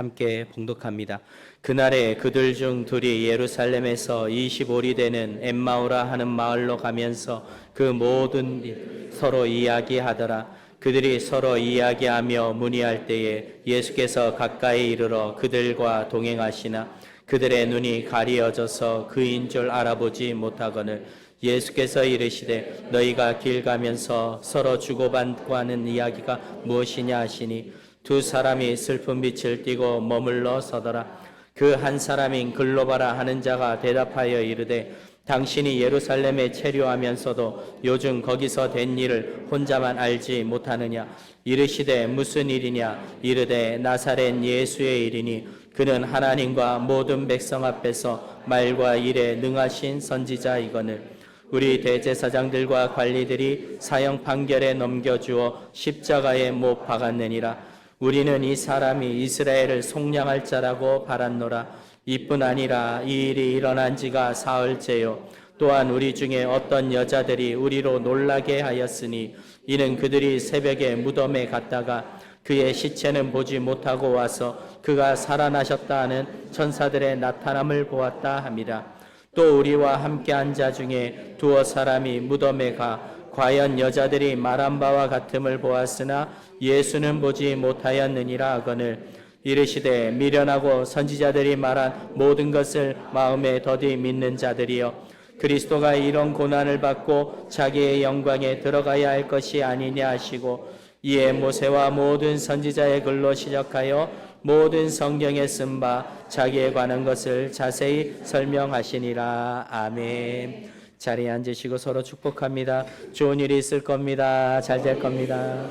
함께 봉독합니다. 그날에 그들 중 둘이 예루살렘에서 25리 되는 엠마오라 하는 마을로 가면서 그 모든 일 서로 이야기하더라. 그들이 서로 이야기하며 문의할 때에 예수께서 가까이 이르러 그들과 동행하시나 그들의 눈이 가리어져서 그인 줄 알아보지 못하거늘 예수께서 이르시되 너희가 길 가면서 서로 주고받고 하는 이야기가 무엇이냐 하시니 두 사람이 슬픈 빛을 띠고 머물러 서더라. 그 한 사람인 글로바라 하는 자가 대답하여 이르되 당신이 예루살렘에 체류하면서도 요즘 거기서 된 일을 혼자만 알지 못하느냐. 이르시되 무슨 일이냐. 이르되 나사렛 예수의 일이니 그는 하나님과 모든 백성 앞에서 말과 일에 능하신 선지자이거늘 우리 대제사장들과 관리들이 사형 판결에 넘겨주어 십자가에 못 박았느니라. 우리는 이 사람이 이스라엘을 속량할 자라고 바랐노라. 이뿐 아니라 이 일이 일어난 지가 사흘째요. 또한 우리 중에 어떤 여자들이 우리로 놀라게 하였으니 이는 그들이 새벽에 무덤에 갔다가 그의 시체는 보지 못하고 와서 그가 살아나셨다 하는 천사들의 나타남을 보았다 함이라. 또 우리와 함께한 자 중에 두어 사람이 무덤에 가 과연 여자들이 말한 바와 같음을 보았으나 예수는 보지 못하였느니라 하거늘 이르시되 미련하고 선지자들이 말한 모든 것을 마음에 더디 믿는 자들이여 그리스도가 이런 고난을 받고 자기의 영광에 들어가야 할 것이 아니냐 하시고 이에 모세와 모든 선지자의 글로 시작하여 모든 성경에 쓴 바 자기에 관한 것을 자세히 설명하시니라. 아멘. 자리에 앉으시고 서로 축복합니다. 좋은 일이 있을 겁니다. 잘 될 겁니다.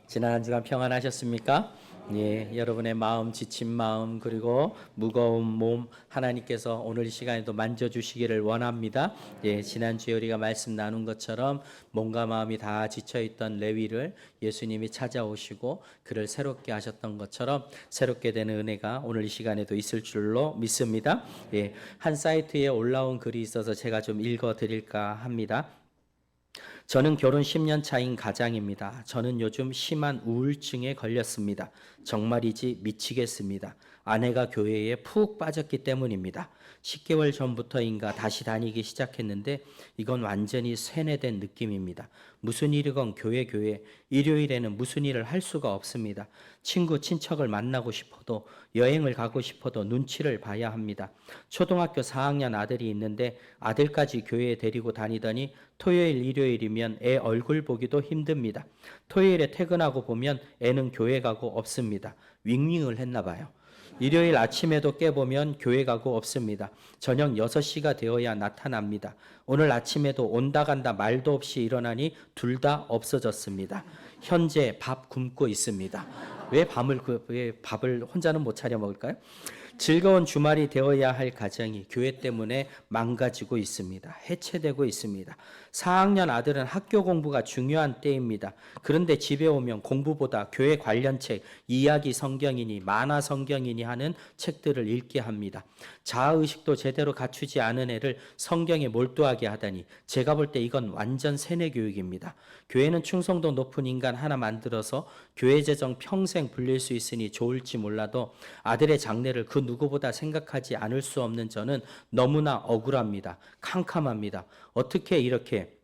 지난 한 주간 평안하셨습니까? 예, 여러분의 마음, 지친 마음, 그리고 무거운 몸 하나님께서 오늘 이 시간에도 만져주시기를 원합니다. 예, 지난주에 우리가 말씀 나눈 것처럼 몸과 마음이 다 지쳐있던 레위를 예수님이 찾아오시고 그를 새롭게 하셨던 것처럼 새롭게 되는 은혜가 오늘 이 시간에도 있을 줄로 믿습니다. 예, 한 사이트에 올라온 글이 있어서 제가 좀 읽어드릴까 합니다. 저는 결혼 10년 차인 가장입니다. 저는 요즘 심한 우울증에 걸렸습니다. 정말이지 미치겠습니다. 아내가 교회에 푹 빠졌기 때문입니다. 10개월 전부터인가 다시 다니기 시작했는데 이건 완전히 세뇌된 느낌입니다. 무슨 일이건 교회 일요일에는 무슨 일을 할 수가 없습니다. 친구 친척을 만나고 싶어도 여행을 가고 싶어도 눈치를 봐야 합니다. 초등학교 4학년 아들이 있는데 아들까지 교회에 데리고 다니더니 토요일 일요일이면 애 얼굴 보기도 힘듭니다. 토요일에 퇴근하고 보면 애는 교회 가고 없습니다. 윙윙을 했나 봐요. 일요일 아침에도 깨보면 교회 가고 없습니다. 저녁 6시가 되어야 나타납니다. 오늘 아침에도 온다 간다 말도 없이 일어나니 둘 다 없어졌습니다. 현재 밥 굶고 있습니다. 왜 밥을 혼자는 못 차려 먹을까요? 즐거운 주말이 되어야 할 가정이 교회 때문에 망가지고 있습니다. 해체되고 있습니다. 4학년 아들은 학교 공부가 중요한 때입니다. 그런데 집에 오면 공부보다 교회 관련 책, 이야기 성경이니 만화 성경이니 하는 책들을 읽게 합니다. 자아의식도 제대로 갖추지 않은 애를 성경에 몰두하게 하다니 제가 볼 때 이건 완전 세뇌 교육입니다. 교회는 충성도 높은 인간 하나 만들어서 교회 재정 평생 불릴 수 있으니 좋을지 몰라도 아들의 장래를 그 누구보다 생각하지 않을 수 없는 저는 너무나 억울합니다. 캄캄합니다. 어떻게 이렇게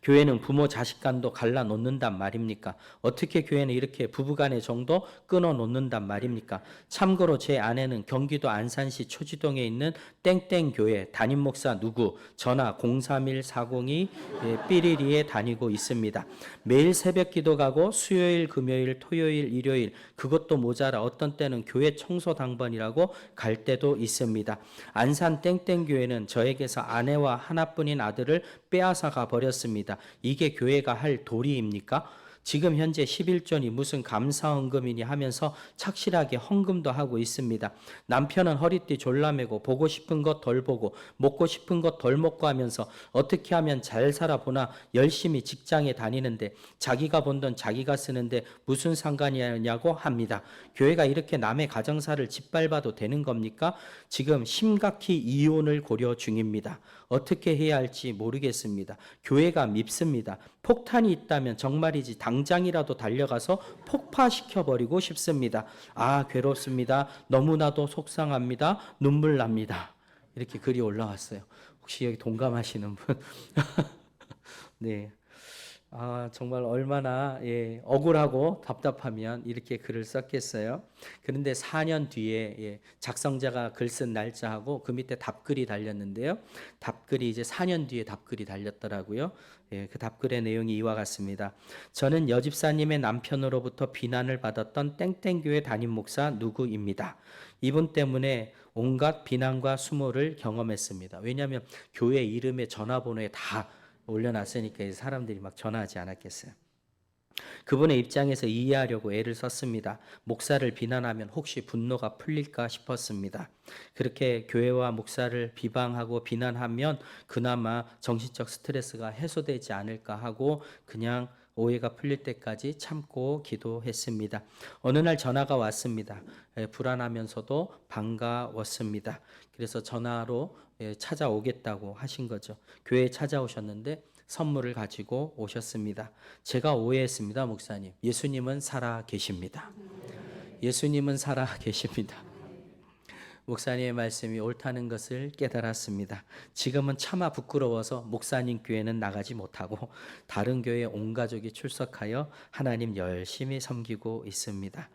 교회는 부모 자식 간도 갈라놓는단 말입니까? 어떻게 교회는 이렇게 부부간의 정도 끊어놓는단 말입니까? 참고로 제 아내는 경기도 안산시 초지동에 있는 땡땡교회 담임 목사 누구 전화 031-402 삐리리에 다니고 있습니다. 매일 새벽 기도 가고 수요일, 금요일, 토요일, 일요일 그것도 모자라 어떤 때는 교회 청소 당번이라고 갈 때도 있습니다. 안산 땡땡교회는 저에게서 아내와 하나뿐인 아들을 빼앗아가 버렸습니다. 이게 교회가 할 도리입니까? 지금 현재 11조니 무슨 감사헌금이니 하면서 착실하게 헌금도 하고 있습니다. 남편은 허리띠 졸라매고 보고 싶은 것 덜 보고 먹고 싶은 것 덜 먹고 하면서 어떻게 하면 잘 살아보나 열심히 직장에 다니는데 자기가 번 돈 자기가 쓰는데 무슨 상관이냐고 합니다. 교회가 이렇게 남의 가정사를 짓밟아도 되는 겁니까? 지금 심각히 이혼을 고려 중입니다. 어떻게 해야 할지 모르겠습니다. 교회가 밉습니다. 폭탄이 있다면 정말이지 당장이라도 달려가서 폭파시켜버리고 싶습니다. 아, 괴롭습니다. 너무나도 속상합니다. 눈물 납니다. 이렇게 글이 올라왔어요. 혹시 여기 동감하시는 분? 네. 아, 정말 얼마나 억울하고 답답하면 이렇게 글을 썼겠어요. 그런데 4년 뒤에 작성자가 글 쓴 날짜하고 그 밑에 답글이 달렸는데요. 답글이 이제 4년 뒤에 답글이 달렸더라고요. 그 답글의 내용이 이와 같습니다. 저는 여집사님의 남편으로부터 비난을 받았던 땡땡교회 담임 목사 누구입니다. 이분 때문에 온갖 비난과 수모를 경험했습니다. 왜냐하면 교회 이름에 전화번호에 다 올려놨으니까 사람들이 막 전화하지 않았겠어요. 그분의 입장에서 이해하려고 애를 썼습니다. 목사를 비난하면 혹시 분노가 풀릴까 싶었습니다. 그렇게 교회와 목사를 비방하고 비난하면 그나마 정신적 스트레스가 해소되지 않을까 하고 그냥 오해가 풀릴 때까지 참고 기도했습니다. 어느 날 전화가 왔습니다. 불안하면서도 반가웠습니다. 그래서 전화로 찾아오겠다고 하신 거죠. 교회에 찾아오셨는데 선물을 가지고 오셨습니다. 제가 오해했습니다, 목사님. 예수님은 살아 계십니다. 예수님은 살아 계십니다. 목사님의 말씀이 옳다는 것을 깨달았습니다. 지금은 차마 부끄러워서 목사님 교회는 나가지 못하고 다른 교회 온 가족이 출석하여 하나님 열심히 섬기고 있습니다.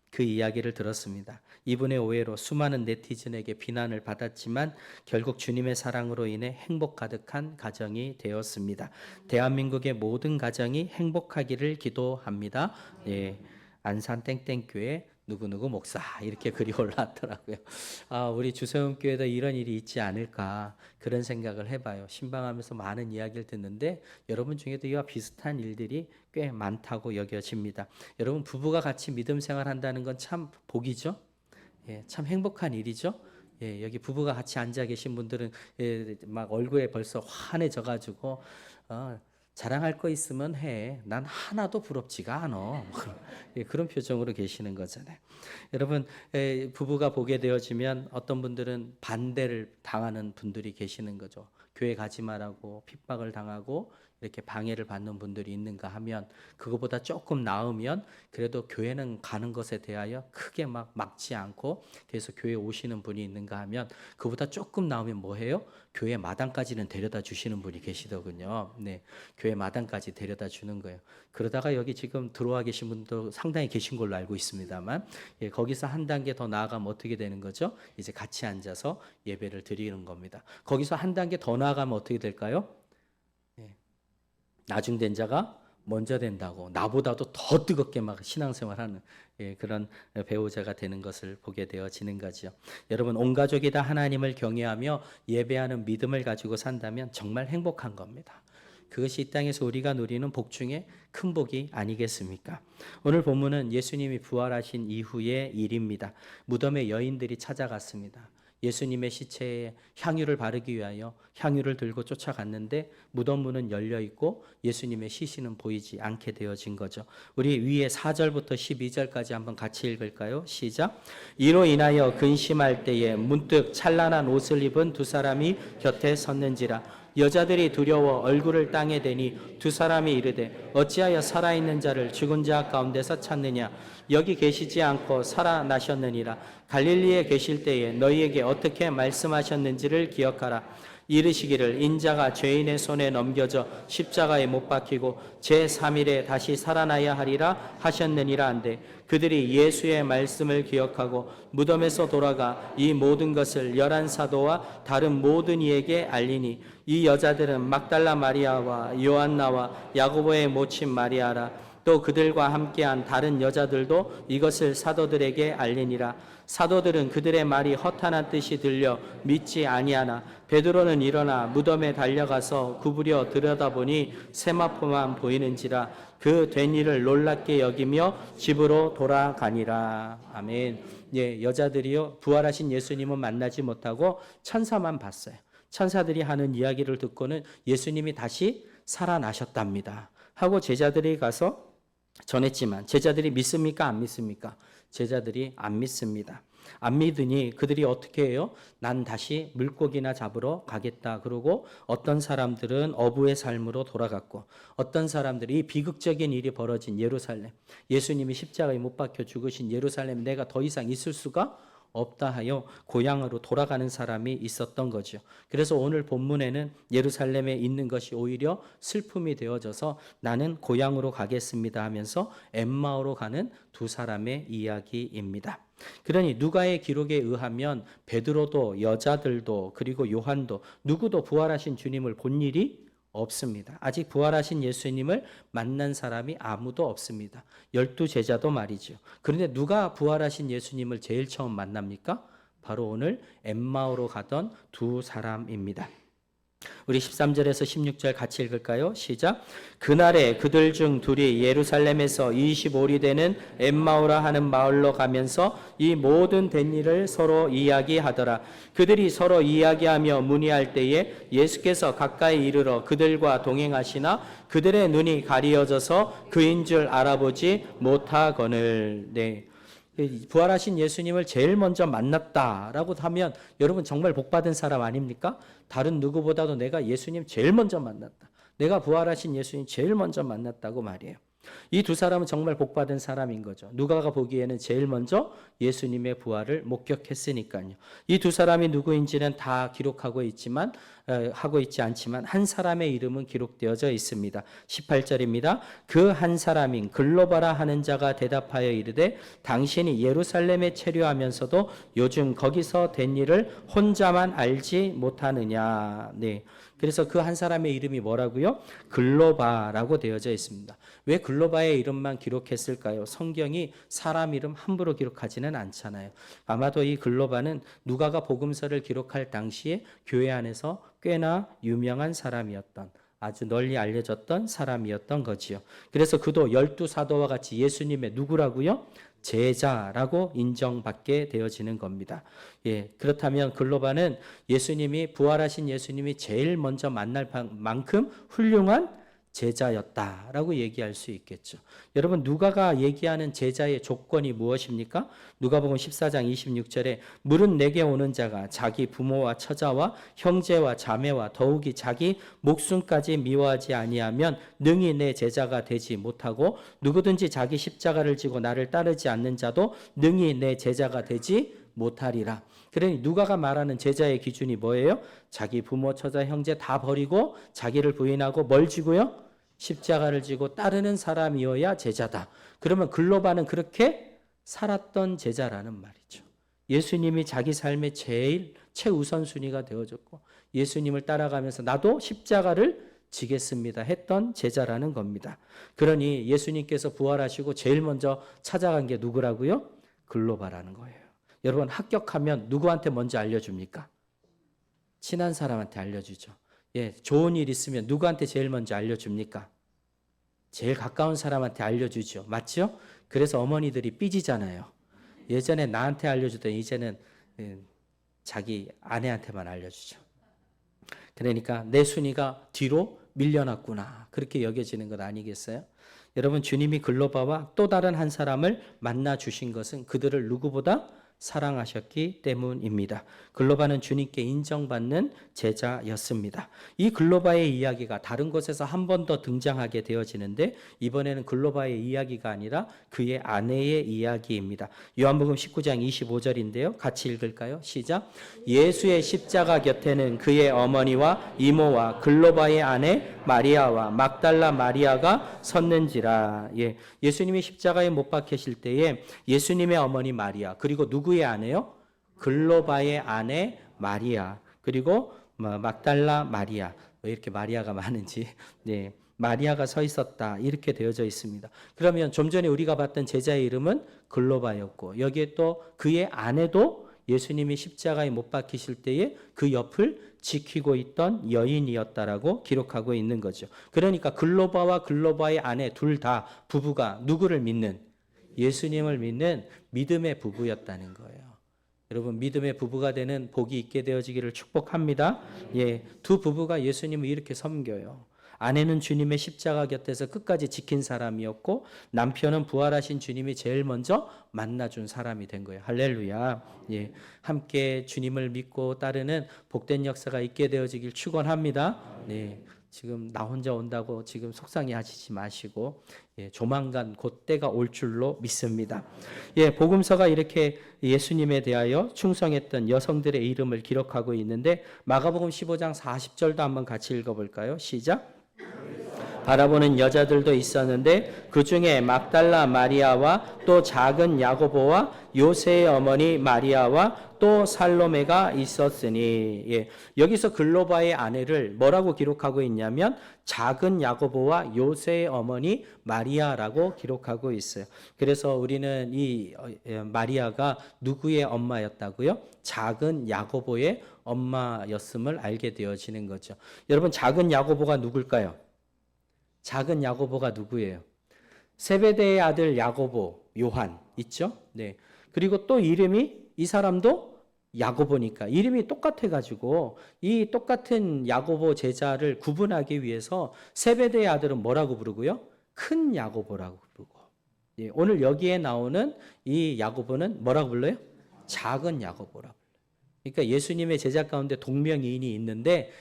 그 이야기를 들었습니다. 이분의 오해로 수많은 네티즌에게 비난을 받았지만 결국 주님의 사랑으로 인해 행복 가득한 가정이 되었습니다. 대한민국의 모든 가정이 행복하기를 기도합니다. 안산 땡땡교회 누구누구 목사 이렇게 글이 올라왔더라고요. 아, 우리 주세훈교회도 이런 일이 있지 않을까 그런 생각을 해봐요. 신방하면서 많은 이야기를 듣는데 여러분 중에도 이와 비슷한 일들이 꽤 많다고 여겨집니다. 여러분 부부가 같이 믿음 생활한다는 건 참 복이죠. 참 행복한 일이죠. 여기 부부가 같이 앉아 계신 분들은 막 얼굴에 벌써 환해져가지고 자랑할 거 있으면 해. 난 하나도 부럽지가 않아. 그런 표정으로 계시는 거잖아요. 여러분 부부가 보게 되어지면 어떤 분들은 반대를 당하는 분들이 계시는 거죠. 교회 가지 말라고 핍박을 당하고 이렇게 방해를 받는 분들이 있는가 하면 그거보다 조금 나으면 그래도 교회는 가는 것에 대하여 크게 막 막지 않고 그래서 교회 오시는 분이 있는가 하면 그보다 조금 나으면 뭐해요? 교회 마당까지는 데려다 주시는 분이 계시더군요. 교회 마당까지 데려다 주는 거예요. 그러다가 여기 지금 들어와 계신 분도 상당히 계신 걸로 알고 있습니다만 거기서 한 단계 더 나아가면 어떻게 되는 거죠? 이제 같이 앉아서 예배를 드리는 겁니다. 거기서 한 단계 더 나아가면 어떻게 될까요? 나중된 자가 먼저 된다고 나보다도 더 뜨겁게 막 신앙생활하는 그런 배우자가 되는 것을 보게 되어지는 거죠. 여러분 온 가족이 다 하나님을 경외하며 예배하는 믿음을 가지고 산다면 정말 행복한 겁니다. 그것이 이 땅에서 우리가 누리는 복 중에 큰 복이 아니겠습니까? 오늘 본문은 예수님이 부활하신 이후의 일입니다. 무덤에 여인들이 찾아갔습니다. 예수님의 시체에 향유를 바르기 위하여 향유를 들고 쫓아갔는데 무덤 문은 열려 있고 예수님의 시신은 보이지 않게 되어진 거죠. 우리 위에 4절부터 12절까지 한번 같이 읽을까요? 시작. 이로 인하여 근심할 때에 문득 찬란한 옷을 입은 두 사람이 곁에 섰는지라. 여자들이 두려워 얼굴을 땅에 대니 두 사람이 이르되 어찌하여 살아있는 자를 죽은 자 가운데서 찾느냐. 여기 계시지 않고 살아나셨느니라. 갈릴리에 계실 때에 너희에게 어떻게 말씀하셨는지를 기억하라. 이르시기를 인자가 죄인의 손에 넘겨져 십자가에 못 박히고 제3일에 다시 살아나야 하리라 하셨느니라 한데 그들이 예수의 말씀을 기억하고 무덤에서 돌아가 이 모든 것을 11 사도와 다른 모든 이에게 알리니 이 여자들은 막달라 마리아와 요한나와 야고보의 모친 마리아라. 또 그들과 함께한 다른 여자들도 이것을 사도들에게 알리니라. 사도들은 그들의 말이 허탄한 뜻이 들려 믿지 아니하나 베드로는 일어나 무덤에 달려가서 구부려 들여다보니 세마포만 보이는지라. 그 된 일을 놀랍게 여기며 집으로 돌아가니라. 아멘. 여자들이요 부활하신 예수님은 만나지 못하고 천사만 봤어요. 천사들이 하는 이야기를 듣고는 예수님이 다시 살아나셨답니다 하고 제자들이 가서 전했지만 제자들이 믿습니까? 안 믿습니까? 제자들이 안 믿습니다. 안 믿으니 그들이 어떻게 해요? 난 다시 물고기나 잡으러 가겠다. 그러고 어떤 사람들은 어부의 삶으로 돌아갔고 어떤 사람들이 이 비극적인 일이 벌어진 예루살렘, 예수님이 십자가에 못 박혀 죽으신 예루살렘 내가 더 이상 있을 수가 없다 하여 고향으로 돌아가는 사람이 있었던 거죠. 그래서 오늘 본문에는 예루살렘에 있는 것이 오히려 슬픔이 되어져서 나는 고향으로 가겠습니다 하면서 엠마오로 가는 두 사람의 이야기입니다. 그러니 누가의 기록에 의하면 베드로도 여자들도 그리고 요한도 누구도 부활하신 주님을 본 일이 없습니다. 아직 부활하신 예수님을 만난 사람이 아무도 없습니다. 12제자도 말이죠. 그런데 누가 부활하신 예수님을 제일 처음 만납니까? 바로 오늘 엠마오로 가던 두 사람입니다. 우리 13절에서 16절 같이 읽을까요? 시작. 그날에 그들 중 둘이 예루살렘에서 25리 되는 엠마오라 하는 마을로 가면서 이 모든 된 일을 서로 이야기하더라. 그들이 서로 이야기하며 문의할 때에 예수께서 가까이 이르러 그들과 동행하시나 그들의 눈이 가리어져서 그인 줄 알아보지 못하거늘. 네. 부활하신 예수님을 제일 먼저 만났다라고 하면 여러분 정말 복받은 사람 아닙니까? 다른 누구보다도 내가 예수님 제일 먼저 만났다. 내가 부활하신 예수님 제일 먼저 만났다고 말이에요. 이 두 사람은 정말 복받은 사람인 거죠. 누가가 보기에는 제일 먼저 예수님의 부활을 목격했으니까요. 이 두 사람이 누구인지는 다 기록하고 있지만 하고 있지 않지만 한 사람의 이름은 기록되어져 있습니다. 18절입니다. 그 한 사람인 글로바라 하는 자가 대답하여 이르되 당신이 예루살렘에 체류하면서도 요즘 거기서 된 일을 혼자만 알지 못하느냐. 네. 그래서 그 한 사람의 이름이 뭐라고요? 글로바라고 되어져 있습니다. 왜 글로바의 이름만 기록했을까요? 성경이 사람 이름 함부로 기록하지는 않잖아요. 아마도 이 글로바는 누가가 복음서를 기록할 당시에 교회 안에서 꽤나 유명한 사람이었던 아주 널리 알려졌던 사람이었던 거지요. 그래서 그도 12사도와 같이 예수님의 누구라고요? 제자라고 인정받게 되어지는 겁니다. 예, 그렇다면 글로바는 예수님이 부활하신 예수님이 제일 먼저 만날 만큼 훌륭한 제자였다라고 얘기할 수 있겠죠. 여러분 누가가 얘기하는 제자의 조건이 무엇입니까? 누가복음 14장 26절에 물은 내게 오는 자가 자기 부모와 처자와 형제와 자매와 더욱이 자기 목숨까지 미워하지 아니하면 능히 내 제자가 되지 못하고 누구든지 자기 십자가를 지고 나를 따르지 않는 자도 능히 내 제자가 되지 못하리라. 그러니 누가가 말하는 제자의 기준이 뭐예요? 자기 부모, 처자, 형제 다 버리고 자기를 부인하고 뭘 지고요? 십자가를 지고 따르는 사람이어야 제자다. 그러면 글로바는 그렇게 살았던 제자라는 말이죠. 예수님이 자기 삶의 제일 최우선순위가 되어졌고 예수님을 따라가면서 나도 십자가를 지겠습니다 했던 제자라는 겁니다. 그러니 예수님께서 부활하시고 제일 먼저 찾아간 게 누구라고요? 글로바라는 거예요. 여러분 합격하면 누구한테 먼저 알려줍니까? 친한 사람한테 알려주죠. 예, 좋은 일 있으면 누구한테 제일 먼저 알려줍니까? 제일 가까운 사람한테 알려주죠. 맞죠? 그래서 어머니들이 삐지잖아요. 예전에 나한테 알려주던 이제는 자기 아내한테만 알려주죠. 그러니까 내 순위가 뒤로 밀려났구나. 그렇게 여겨지는 것 아니겠어요? 여러분 주님이 글로바와 또 다른 한 사람을 만나 주신 것은 그들을 누구보다 사랑하셨기 때문입니다. 글로바는 주님께 인정받는 제자였습니다. 이 글로바의 이야기가 다른 곳에서 한 번 더 등장하게 되어지는데 이번에는 글로바의 이야기가 아니라 그의 아내의 이야기입니다. 요한복음 19장 25절인데요. 같이 읽을까요? 시작. 예수의 십자가 곁에는 그의 어머니와 이모와 글로바의 아내 마리아와 막달라 마리아가 섰는지라. 예, 예수님이 십자가에 못 박히실 때에 예수님의 어머니 마리아 그리고 누구의 아내요? 글로바의 아내 마리아 그리고 막달라 마리아. 왜 이렇게 마리아가 많은지. 네, 마리아가 서 있었다 이렇게 되어져 있습니다. 그러면 좀 전에 우리가 봤던 제자의 이름은 글로바였고 여기에 또 그의 아내도 예수님이 십자가에 못 박히실 때에 그 옆을 지키고 있던 여인이었다라고 기록하고 있는 거죠. 그러니까 글로바와 글로바의 아내 둘 다 부부가 누구를 믿는? 예수님을 믿는 믿음의 부부였다는 거예요. 여러분 믿음의 부부가 되는 복이 있게 되어지기를 축복합니다. 예, 두 부부가 예수님을 이렇게 섬겨요. 아내는 주님의 십자가 곁에서 끝까지 지킨 사람이었고 남편은 부활하신 주님이 제일 먼저 만나준 사람이 된 거예요. 할렐루야. 예, 함께 주님을 믿고 따르는 복된 역사가 있게 되어지길 축원합니다. 네. 지금 나 혼자 온다고 지금 속상해하시지 마시고 조만간 곧 때가 올 줄로 믿습니다. 복음서가 이렇게 예수님에 대하여 충성했던 여성들의 이름을 기록하고 있는데 마가복음 15장 40절도 한번 같이 읽어볼까요? 시작. 바라보는 여자들도 있었는데 그 중에 막달라 마리아와 또 작은 야고보와 요새의 어머니 마리아와 또 살로메가 있었으니 여기서 글로바의 아내를 뭐라고 기록하고 있냐면 작은 야고보와 요새의 어머니 마리아라고 기록하고 있어요. 그래서 우리는 이 마리아가 누구의 엄마였다고요? 작은 야고보의 엄마였음을 알게 되어지는 거죠. 여러분 작은 야고보가 누굴까요? 작은 야고보가 누구예요? 세베대의 아들 야고보, 요한 있죠? 네. 그리고 또 이름이 이 사람도 야고보니까 이름이 똑같아가지고 이 똑같은 야고보 제자를 구분하기 위해서 세베대의 아들은 뭐라고 부르고요? 큰 야고보라고 부르고 오늘 여기에 나오는 이 야고보는 뭐라고 불러요? 작은 야고보라고 불러요. 그러니까 예수님의 제자 가운데 동명이인이 있는데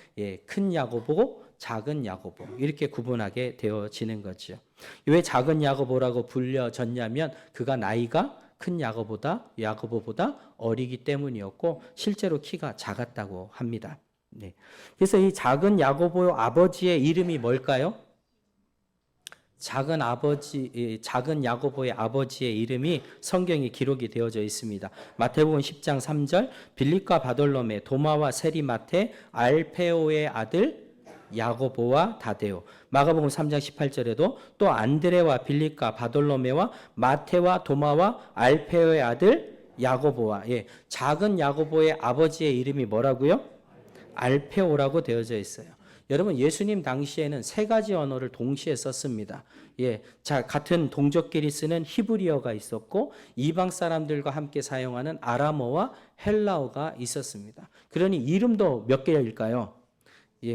큰 야고보, 작은 야고보 이렇게 구분하게 되어지는 거죠. 왜 작은 야고보라고 불려졌냐면 그가 나이가 큰 야고보보다 어리기 때문이었고 실제로 키가 작았다고 합니다. 네. 그래서 이 작은 야고보 아버지의 이름이 뭘까요? 작은 야고보의 아버지의 이름이 성경에 기록이 되어져 있습니다. 마태복음 10장 3절 빌립과 바돌로메, 도마와 세리마테, 알페오의 아들 야고보와 다데오. 마가복음 3장 18절에도 또 안드레와 빌립과 바돌로메와 마테와 도마와 알페오의 아들 야고보와 작은 야고보의 아버지의 이름이 뭐라고요? 알페오라고 되어져 있어요. 여러분 예수님 당시에는 세 가지 언어를 동시에 썼습니다. 같은 동족끼리 쓰는 히브리어가 있었고 이방 사람들과 함께 사용하는 아람어와 헬라어가 있었습니다. 그러니 이름도 몇 개일까요?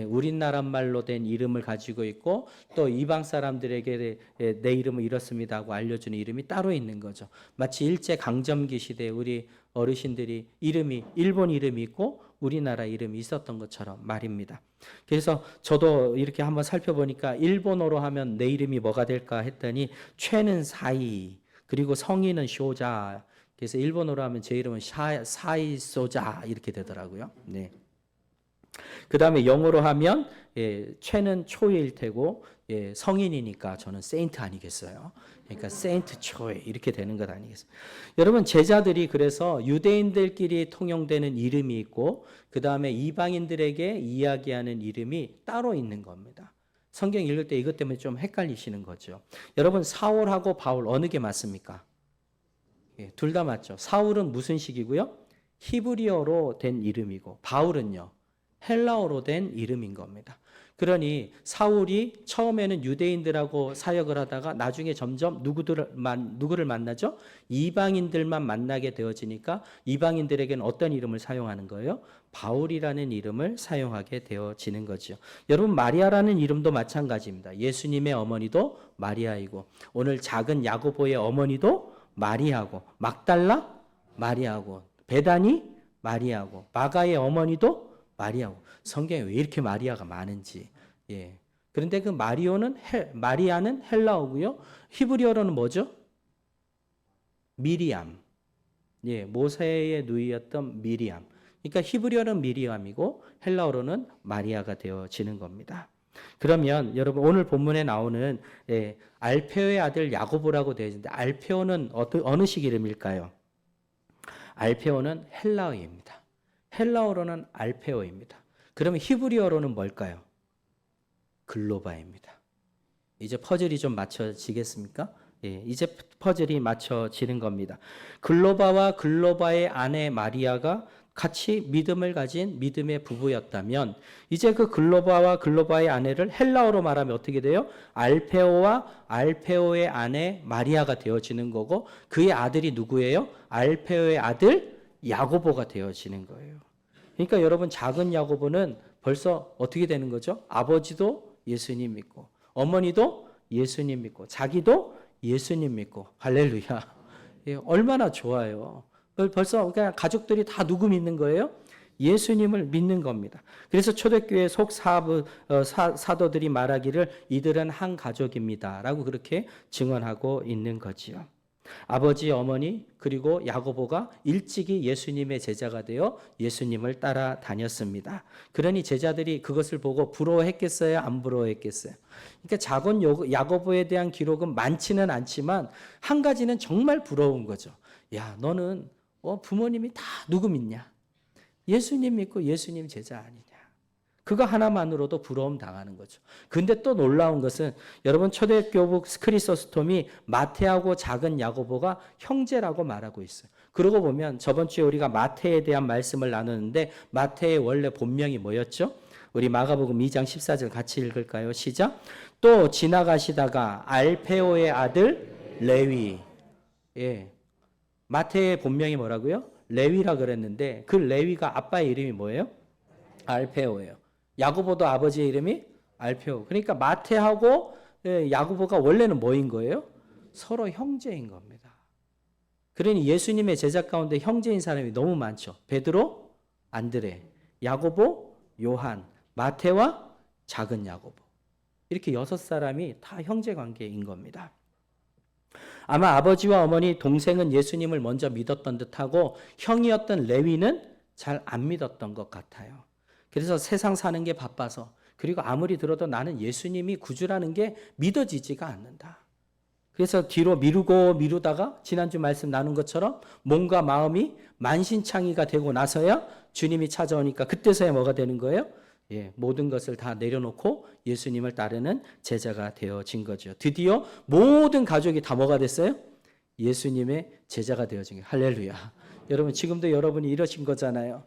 우리나라 말로 된 이름을 가지고 있고 또 이방 사람들에게 내 이름은 이렇습니다 하고 알려주는 이름이 따로 있는 거죠. 마치 일제 강점기 시대에 우리 어르신들이 이름이 일본 이름이 있고 우리나라 이름이 있었던 것처럼 말입니다. 그래서 저도 이렇게 한번 살펴보니까 일본어로 하면 내 이름이 뭐가 될까 했더니 최는 사이 그리고 성인은 쇼자. 그래서 일본어로 하면 제 이름은 사이소자 이렇게 되더라고요. 네. 그 다음에 영어로 하면 최는 초일 테고 성인이니까 저는 세인트 아니겠어요? 그러니까 세인트 초에 이렇게 되는 것 아니겠어요? 여러분 제자들이 그래서 유대인들끼리 통용되는 이름이 있고 그 다음에 이방인들에게 이야기하는 이름이 따로 있는 겁니다. 성경 읽을 때 이것 때문에 좀 헷갈리시는 거죠. 여러분 사울하고 바울 어느 게 맞습니까? 둘 다 맞죠. 사울은 무슨 식이고요? 히브리어로 된 이름이고 바울은요? 헬라어로 된 이름인 겁니다. 그러니 사울이 처음에는 유대인들하고 사역을 하다가 나중에 점점 누구를 만나죠? 이방인들만 만나게 되어지니까 이방인들에게는 어떤 이름을 사용하는 거예요? 바울이라는 이름을 사용하게 되어지는 거죠. 여러분 마리아라는 이름도 마찬가지입니다. 예수님의 어머니도 마리아이고 오늘 작은 야고보의 어머니도 마리아고 막달라 마리아고 베다니 마리아고 마가의 어머니도 마리아고 성경에 왜 이렇게 마리아가 많은지. 그런데 그 마리아는 헬라어고요. 히브리어로는 뭐죠? 미리암. 모세의 누이였던 미리암. 그러니까 히브리어는 미리암이고 헬라어로는 마리아가 되어지는 겁니다. 그러면 여러분 오늘 본문에 나오는 알페오의 아들 야고보라고 되어 있는데 알페오는 어느 식 이름일까요? 알페오는 헬라어입니다. 헬라어로는 알페오입니다. 그러면 히브리어로는 뭘까요? 글로바입니다. 이제 퍼즐이 좀 맞춰지겠습니까? 이제 퍼즐이 맞춰지는 겁니다. 글로바와 글로바의 아내 마리아가 같이 믿음을 가진 믿음의 부부였다면 이제 그 글로바와 글로바의 아내를 헬라어로 말하면 어떻게 돼요? 알페오와 알페오의 아내 마리아가 되어지는 거고 그의 아들이 누구예요? 알페오의 아들 야고보가 되어지는 거예요. 그러니까 여러분 작은 야고보는 벌써 어떻게 되는 거죠? 아버지도 예수님 믿고, 어머니도 예수님 믿고, 자기도 예수님 믿고. 할렐루야. 예, 얼마나 좋아요. 벌써 그냥 가족들이 다 누구 믿는 거예요? 예수님을 믿는 겁니다. 그래서 초대교회 속 사도들이 말하기를 이들은 한 가족입니다 라고 그렇게 증언하고 있는 거지요. 아버지, 어머니, 그리고 야고보가 일찍이 예수님의 제자가 되어 예수님을 따라다녔습니다. 그러니 제자들이 그것을 보고 부러워했겠어요? 안 부러워했겠어요? 그러니까 작은 야고보에 대한 기록은 많지는 않지만 한 가지는 정말 부러운 거죠. 야, 너는 부모님이 다 누구 믿냐? 예수님 믿고 예수님 제자 아니냐. 그거 하나만으로도 부러움 당하는 거죠. 근데 또 놀라운 것은 여러분 초대교부 크리소스톰이 마태하고 작은 야고보가 형제라고 말하고 있어요. 그러고 보면 저번 주에 우리가 마태에 대한 말씀을 나누는데 마태의 원래 본명이 뭐였죠? 우리 마가복음 2장 14절 같이 읽을까요? 시작. 또 지나가시다가 알페오의 아들 레위. 예. 마태의 본명이 뭐라고요? 레위라 그랬는데 그 레위가 아빠의 이름이 뭐예요? 알페오예요. 야고보도 아버지의 이름이 알페오. 그러니까 마태하고 야고보가 원래는 뭐인 거예요? 서로 형제인 겁니다. 그러니 예수님의 제자 가운데 형제인 사람이 너무 많죠. 베드로, 안드레, 야고보, 요한, 마태와 작은 야고보. 이렇게 6사람이 다 형제 관계인 겁니다. 아마 아버지와 어머니, 동생은 예수님을 먼저 믿었던 듯하고 형이었던 레위는 잘 안 믿었던 것 같아요. 그래서 세상 사는 게 바빠서, 그리고 아무리 들어도 나는 예수님이 구주라는 게 믿어지지가 않는다. 그래서 뒤로 미루다가 지난주 말씀 나눈 것처럼 몸과 마음이 만신창이가 되고 나서야 주님이 찾아오니까 그때서야 뭐가 되는 거예요? 예, 모든 것을 다 내려놓고 예수님을 따르는 제자가 되어진 거죠. 드디어 모든 가족이 다 뭐가 됐어요? 예수님의 제자가 되어진 거예요. 할렐루야. 여러분 지금도 여러분이 이러신 거잖아요.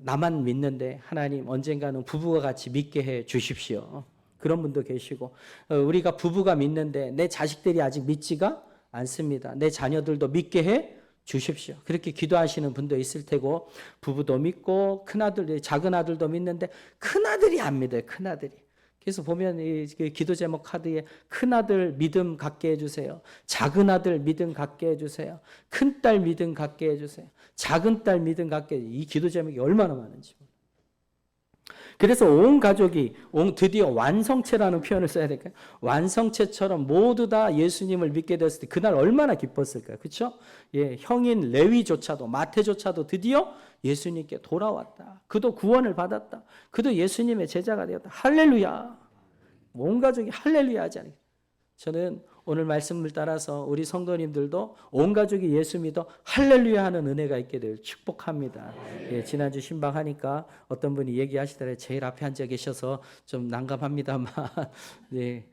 나만 믿는데 하나님 언젠가는 부부가 같이 믿게 해 주십시오. 그런 분도 계시고, 우리가 부부가 믿는데 내 자식들이 아직 믿지가 않습니다. 내 자녀들도 믿게 해 주십시오. 그렇게 기도하시는 분도 있을 테고, 부부도 믿고 큰아들, 작은 아들도 믿는데 큰아들이 안 믿어요. 큰아들이. 그래서 보면 이 기도 제목 카드에 큰아들 믿음 갖게 해주세요. 작은 아들 믿음 갖게 해주세요. 큰딸 믿음 갖게 해주세요. 작은 딸 믿음 갖게 해주세요. 이 기도 제목이 얼마나 많은지. 그래서 온 가족이 드디어 완성체라는 표현을 써야 될까요? 완성체처럼 모두 다 예수님을 믿게 되었을 때 그날 얼마나 기뻤을까요? 그렇죠? 예, 형인 레위조차도 마태조차도 드디어 예수님께 돌아왔다. 그도 구원을 받았다. 그도 예수님의 제자가 되었다. 할렐루야. 온 가족이 할렐루야 하지 않아요. 저는 오늘 말씀을 따라서 우리 성도님들도 온 가족이 예수 믿어 할렐루야 하는 은혜가 있게 될 축복합니다. 예, 지난주 신방하니까 어떤 분이 얘기하시더라고요. 제일 앞에 앉아 계셔서 좀 난감합니다만 예,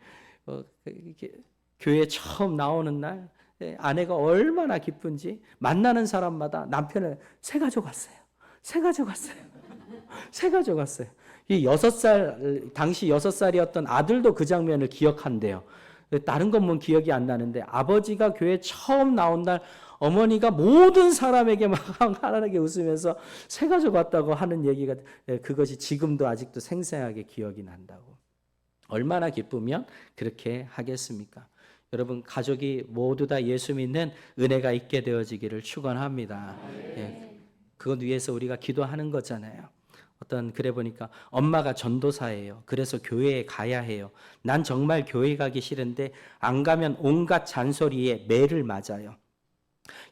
이렇게 교회 처음 나오는 날 아내가 얼마나 기쁜지 만나는 사람마다 남편을 새 가져갔어요. 새 가져갔어요. 새 가져갔어요. 이 6살, 당시 6살이었던 아들도 그 장면을 기억한대요. 다른 건 뭐 기억이 안 나는데 아버지가 교회 처음 나온 날 어머니가 모든 사람에게 막 환하게 웃으면서 새 가져갔다고 하는 얘기가 그것이 지금도 아직도 생생하게 기억이 난다고. 얼마나 기쁘면 그렇게 하겠습니까? 여러분 가족이 모두 다 예수 믿는 은혜가 있게 되어지기를 축원합니다. 예, 그것 위해서 우리가 기도하는 거잖아요. 그래 보니까 엄마가 전도사예요. 그래서 교회에 가야 해요. 난 정말 교회 가기 싫은데 안 가면 온갖 잔소리에 매를 맞아요.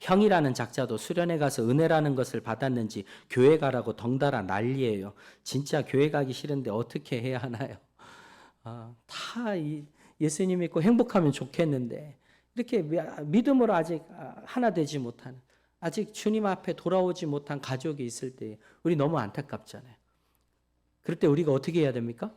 형이라는 작자도 수련회 가서 은혜라는 것을 받았는지 교회 가라고 덩달아 난리예요. 진짜 교회 가기 싫은데 어떻게 해야 하나요? 다 예수님 믿고 행복하면 좋겠는데 이렇게 믿음으로 아직 하나 되지 못하는, 아직 주님 앞에 돌아오지 못한 가족이 있을 때 우리 너무 안타깝잖아요. 그럴 때 우리가 어떻게 해야 됩니까?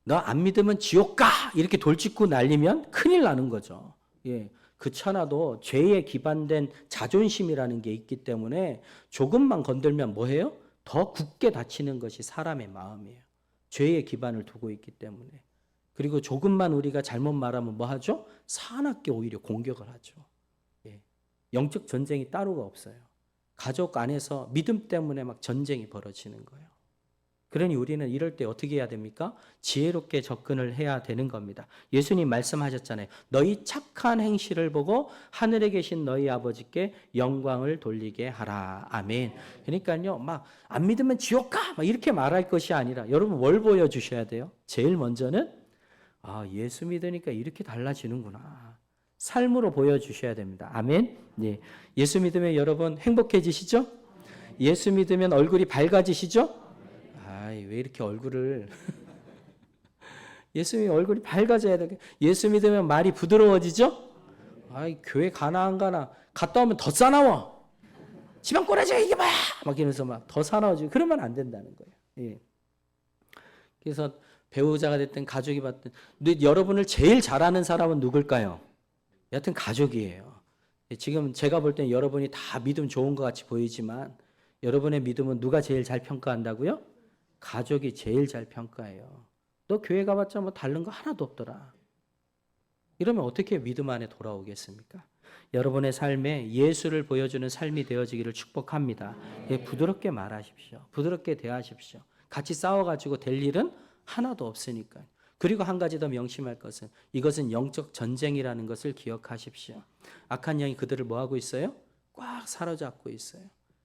너 안 믿으면 지옥 가! 이렇게 돌직구 날리면 큰일 나는 거죠. 예, 그 천하도 죄에 기반된 자존심이라는 게 있기 때문에 조금만 건들면 뭐해요? 더 굳게 다치는 것이 사람의 마음이에요. 죄의 기반을 두고 있기 때문에. 그리고 조금만 우리가 잘못 말하면 뭐 하죠? 사납게 오히려 공격을 하죠. 예, 영적 전쟁이 따로가 없어요. 가족 안에서 믿음 때문에 막 전쟁이 벌어지는 거예요. 그러니 우리는 이럴 때 어떻게 해야 됩니까? 지혜롭게 접근을 해야 되는 겁니다. 예수님 말씀하셨잖아요. 너희 착한 행실을 보고 하늘에 계신 너희 아버지께 영광을 돌리게 하라. 아멘. 그러니까요, 막 안 믿으면 지옥 가! 막 이렇게 말할 것이 아니라 여러분 뭘 보여주셔야 돼요? 제일 먼저는 예수 믿으니까 이렇게 달라지는구나. 삶으로 보여주셔야 됩니다. 아멘. 네. 예수 믿으면 여러분 행복해지시죠? 예수 믿으면 얼굴이 밝아지시죠? 왜 이렇게 얼굴을 예수 믿으면 얼굴이 밝아져야 돼. 예수 믿으면 말이 부드러워지죠? 교회 가나 안 가나 갔다 오면 더 싸나워. 집안 꼬라지가 이게 뭐야? 막 이러면서 막 더 싸나워지고 그러면 안 된다는 거예요. 예. 그래서 배우자가 됐든 가족이 됐든 여러분을 제일 잘하는 사람은 누굴까요? 여하튼 가족이에요. 지금 제가 볼 땐 여러분이 다 믿음 좋은 것 같이 보이지만 여러분의 믿음은 누가 제일 잘 평가한다고요? 가족이 제일 잘 평가해요. 너 교회 가봤자 뭐 다른 거 하나도 없더라. 이러면 어떻게 믿음 안에 돌아오겠습니까? 여러분의 삶에 예수를 보여주는 삶이 되어지기를 축복합니다. 부드럽게 말하십시오. 부드럽게 대하십시오. 같이 싸워가지고 될 일은 하나도 없으니까요. 그리고 한 가지 더 명심할 것은 이것은 영적 전쟁이라는 것을 기억하십시오. 악한 영이 그들을 뭐하고 있어요? 꽉 사로잡고 있어요.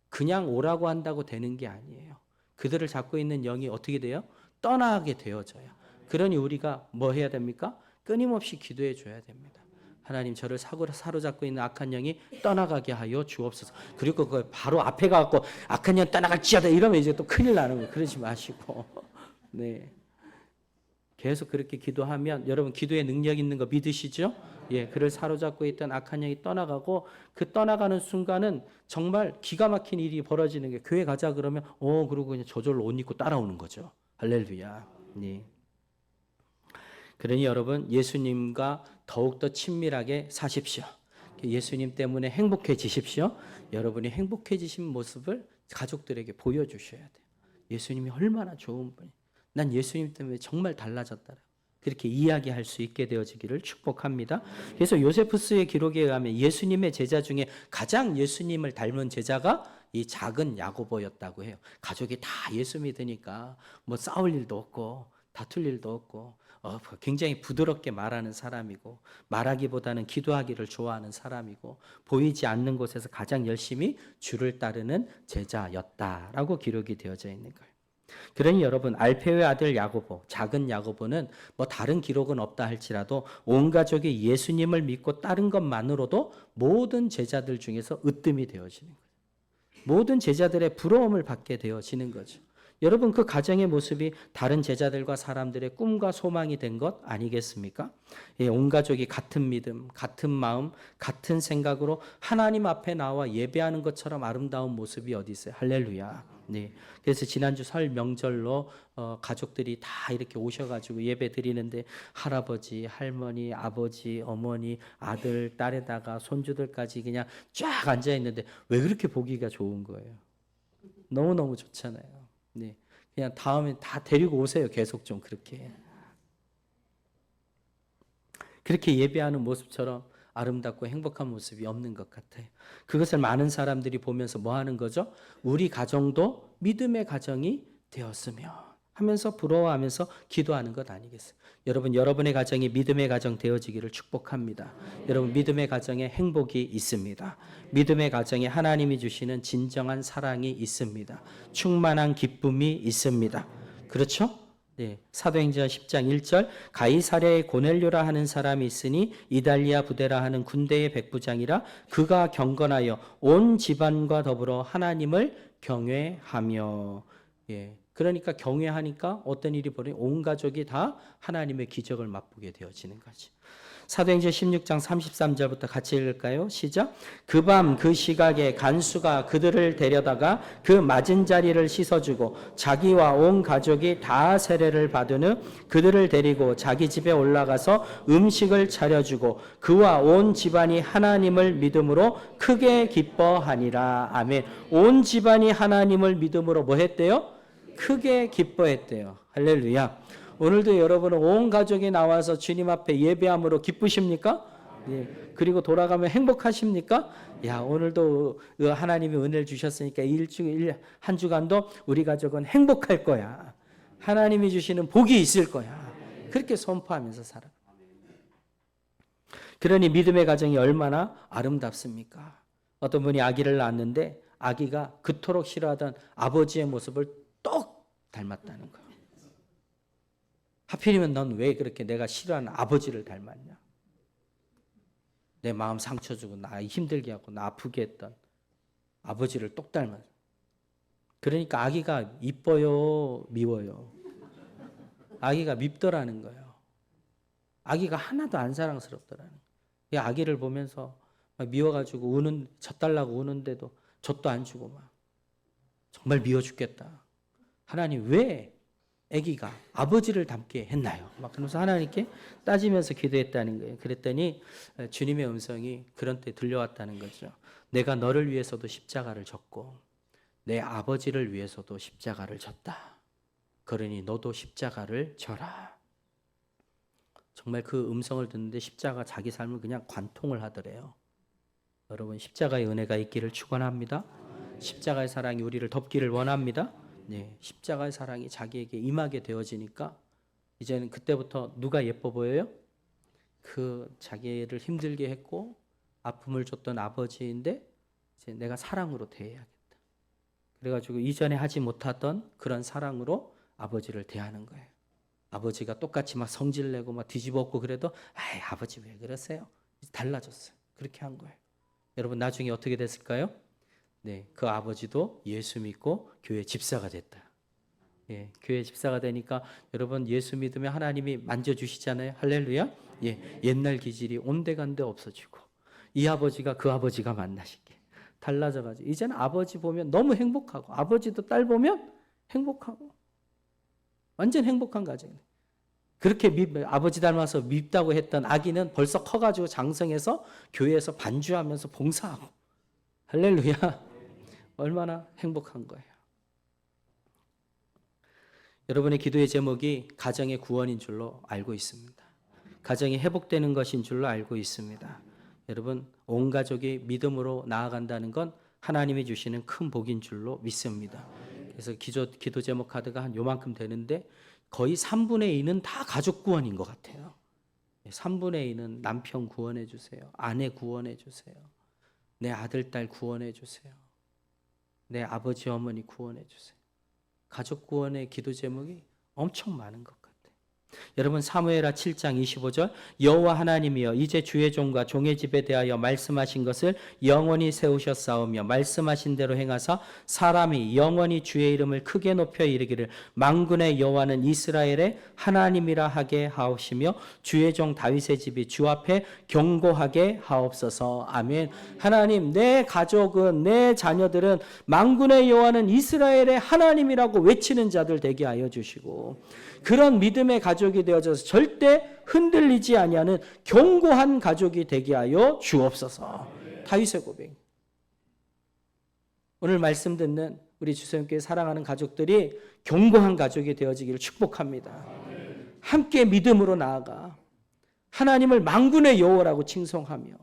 그냥 오라고 한다고 되는 게 아니에요. 그들을 잡고 있는 영이 어떻게 돼요? 떠나게 되어져요. 그러니 우리가 뭐 해야 됩니까? 끊임없이 기도해 줘야 됩니다. 하나님 저를 사로잡고 있는 악한 영이 떠나가게 하여 주옵소서. 그리고 그 바로 앞에 가갖고 악한 영 떠나갈지어다 이러면 이제 또 큰일 나는 거예요. 그러지 마시고 네. 계속 그렇게 기도하면 여러분 기도에 능력 있는 거 믿으시죠? 그를 사로잡고 있던 악한 영이 떠나가고 그 떠나가는 순간은 정말 기가 막힌 일이 벌어지는 게 교회 가자 그러면 그러고 그냥 저절로 옷 입고 따라오는 거죠. 할렐루야. 네. 그러니 여러분 예수님과 더욱더 친밀하게 사십시오. 예수님 때문에 행복해지십시오. 여러분이 행복해지신 모습을 가족들에게 보여주셔야 돼요. 예수님이 얼마나 좋은 분이. 난 예수님 때문에 정말 달라졌다. 그렇게 이야기할 수 있게 되어지기를 축복합니다. 그래서 요세푸스의 기록에 의하면 예수님의 제자 중에 가장 예수님을 닮은 제자가 이 작은 야고보였다고 해요. 가족이 다 예수 믿으니까 뭐 싸울 일도 없고 다툴 일도 없고 굉장히 부드럽게 말하는 사람이고 말하기보다는 기도하기를 좋아하는 사람이고 보이지 않는 곳에서 가장 열심히 주를 따르는 제자였다라고 기록이 되어져 있는 거예요. 그러니 여러분 알페오의 아들 야고보, 작은 야고보는 뭐 다른 기록은 없다 할지라도 온 가족이 예수님을 믿고 따른 것만으로도 모든 제자들 중에서 으뜸이 되어지는 거예요. 모든 제자들의 부러움을 받게 되어지는 거죠. 여러분 그 가정의 모습이 다른 제자들과 사람들의 꿈과 소망이 된 것 아니겠습니까? 온 가족이 같은 믿음, 같은 마음, 같은 생각으로 하나님 앞에 나와 예배하는 것처럼 아름다운 모습이 어디 있어요? 할렐루야. 네. 그래서 지난주 설 명절로 가족들이 다 이렇게 오셔가지고 예배 드리는데 할아버지, 할머니, 아버지, 어머니, 아들, 딸에다가 손주들까지 그냥 쫙 앉아 있는데 왜 그렇게 보기가 좋은 거예요? 너무너무 좋잖아요. 네. 그냥 다음에 다 데리고 오세요. 계속 좀 그렇게 예배하는 모습처럼 아름답고 행복한 모습이 없는 것 같아요. 그것을 많은 사람들이 보면서 뭐 하는 거죠? 우리 가정도 믿음의 가정이 되었으며 하면서 부러워하면서 기도하는 것 아니겠어요? 여러분, 여러분의 가정이 믿음의 가정 되어지기를 축복합니다. 여러분, 믿음의 가정에 행복이 있습니다. 믿음의 가정에 하나님이 주시는 진정한 사랑이 있습니다. 충만한 기쁨이 있습니다. 그렇죠? 네, 사도행전 10장 1절 가이사랴에 고넬료라 하는 사람이 있으니 이달리아 부대라 하는 군대의 백부장이라 그가 경건하여 온 집안과 더불어 하나님을 경외하며 그러니까 경외하니까 어떤 일이 벌어요? 온 가족이 다 하나님의 기적을 맛보게 되어지는 거지. 사도행전 16장 33절부터 같이 읽을까요? 시작. 그 밤 그 시각에 간수가 그들을 데려다가 그 맞은 자리를 씻어주고 자기와 온 가족이 다 세례를 받은 후 그들을 데리고 자기 집에 올라가서 음식을 차려주고 그와 온 집안이 하나님을 믿음으로 크게 기뻐하니라. 아멘. 온 집안이 하나님을 믿음으로 뭐 했대요? 크게 기뻐했대요. 할렐루야. 오늘도 여러분은 온 가족이 나와서 주님 앞에 예배함으로 기쁘십니까? 예. 그리고 돌아가면 행복하십니까? 야, 오늘도 하나님이 은혜를 주셨으니까 한 주간도 우리 가족은 행복할 거야. 하나님이 주시는 복이 있을 거야. 그렇게 선포하면서 살아. 그러니 믿음의 가정이 얼마나 아름답습니까? 어떤 분이 아기를 낳았는데 아기가 그토록 싫어하던 아버지의 모습을 똑 닮았다는 거예요. 하필이면 넌 왜 그렇게 내가 싫어하는 아버지를 닮았냐? 내 마음 상처 주고 나 힘들게 하고 나 아프게 했던 아버지를 똑 닮았어요. 그러니까 아기가 이뻐요, 미워요? 아기가 밉더라는 거예요. 아기가 하나도 안 사랑스럽더라는 거예요. 이 아기를 보면서 막 미워가지고 젖달라고 우는데도 젖도 안 주고 막 정말 미워 죽겠다. 하나님 왜 아기가 아버지를 닮게 했나요? 막 그러면서 하나님께 따지면서 기도했다는 거예요. 그랬더니 주님의 음성이 그런 때 들려왔다는 거죠. 내가 너를 위해서도 십자가를 졌고 내 아버지를 위해서도 십자가를 졌다. 그러니 너도 십자가를 져라. 정말 그 음성을 듣는데 십자가 자기 삶을 그냥 관통을 하더래요. 여러분 십자가의 은혜가 있기를 축원합니다. 십자가의 사랑이 우리를 덮기를 원합니다. 네, 십자가의 사랑이 자기에게 임하게 되어지니까 이제는 그때부터 누가 예뻐 보여요? 그 자기를 힘들게 했고 아픔을 줬던 아버지인데 이제 내가 사랑으로 대해야겠다. 그래가지고 이전에 하지 못하던 그런 사랑으로 아버지를 대하는 거예요. 아버지가 똑같이 막 성질내고 막 뒤집어엎고 그래도 아이 아버지 왜 그러세요? 달라졌어요. 그렇게 한 거예요. 여러분 나중에 어떻게 됐을까요? 네, 그 아버지도 예수 믿고 교회 집사가 됐다. 예, 교회 집사가 되니까 여러분 예수 믿으면 하나님이 만져주시잖아요. 할렐루야. 예, 옛날 기질이 온데간데 없어지고 이 아버지가 그 아버지가 만나시게 달라져가지고 이제는 아버지 보면 너무 행복하고 아버지도 딸 보면 행복하고 완전 행복한 가정이에요. 그렇게 아버지 닮아서 밉다고 했던 아기는 벌써 커가지고 장성해서 교회에서 반주하면서 봉사하고 할렐루야. 얼마나 행복한 거예요. 여러분의 기도의 제목이 가정의 구원인 줄로 알고 있습니다. 가정이 회복되는 것인 줄로 알고 있습니다. 여러분 온 가족이 믿음으로 나아간다는 건 하나님이 주시는 큰 복인 줄로 믿습니다. 그래서 기도 제목 카드가 한 요만큼 되는데 거의 3분의 2는 다 가족 구원인 것 같아요. 3분의 2는 남편 구원해 주세요. 아내 구원해 주세요. 내 아들, 딸 구원해 주세요. 내 아버지, 어머니 구원해 주세요. 가족 구원의 기도 제목이 엄청 많은 것 같아요. 여러분 사무엘하 7장 25절 여호와 하나님이여 이제 주의 종과 종의 집에 대하여 말씀하신 것을 영원히 세우셨사오며 말씀하신 대로 행하사 사람이 영원히 주의 이름을 크게 높여 이르기를 만군의 여호와는 이스라엘의 하나님이라 하게 하옵시며 주의 종 다윗의 집이 주 앞에 견고하게 하옵소서. 아멘. 하나님 내 가족은 내 자녀들은 만군의 여호와는 이스라엘의 하나님이라고 외치는 자들 되게 하여 주시고 그런 믿음의 가족이 되어져서 절대 흔들리지 아니하는 견고한 가족이 되게 하여 주옵소서. 다윗의 고백. 오늘 말씀 듣는 우리 주선교회 사랑하는 가족들이 견고한 가족이 되어지기를 축복합니다. 함께 믿음으로 나아가 하나님을 만군의 여호와라고 칭송하며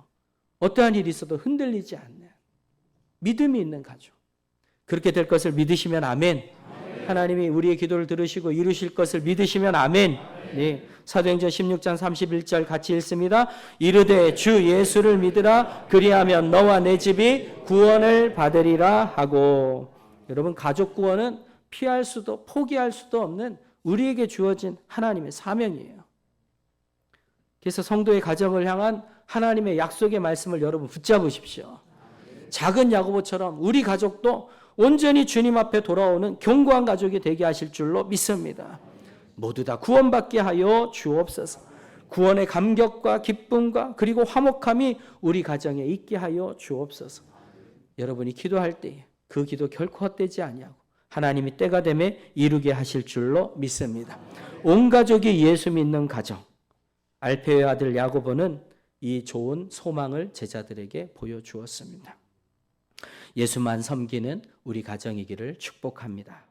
어떠한 일이 있어도 흔들리지 않는 믿음이 있는 가족. 그렇게 될 것을 믿으시면 아멘. 하나님이 우리의 기도를 들으시고 이루실 것을 믿으시면 아멘. 네. 사도행전 16장 31절 같이 읽습니다. 이르되 주 예수를 믿으라 그리하면 너와 내 집이 구원을 받으리라 하고. 여러분 가족 구원은 피할 수도 포기할 수도 없는 우리에게 주어진 하나님의 사명이에요. 그래서 성도의 가정을 향한 하나님의 약속의 말씀을 여러분 붙잡으십시오. 작은 야고보처럼 우리 가족도 온전히 주님 앞에 돌아오는 견고한 가족이 되게 하실 줄로 믿습니다. 모두 다 구원받게 하여 주옵소서. 구원의 감격과 기쁨과 그리고 화목함이 우리 가정에 있게 하여 주옵소서. 여러분이 기도할 때 그 기도 결코 헛되지 아니하고 하나님이 때가 되매 이루게 하실 줄로 믿습니다. 온 가족이 예수 믿는 가정. 알페의 아들 야고보는 이 좋은 소망을 제자들에게 보여주었습니다. 예수만 섬기는 우리 가정이기를 축복합니다.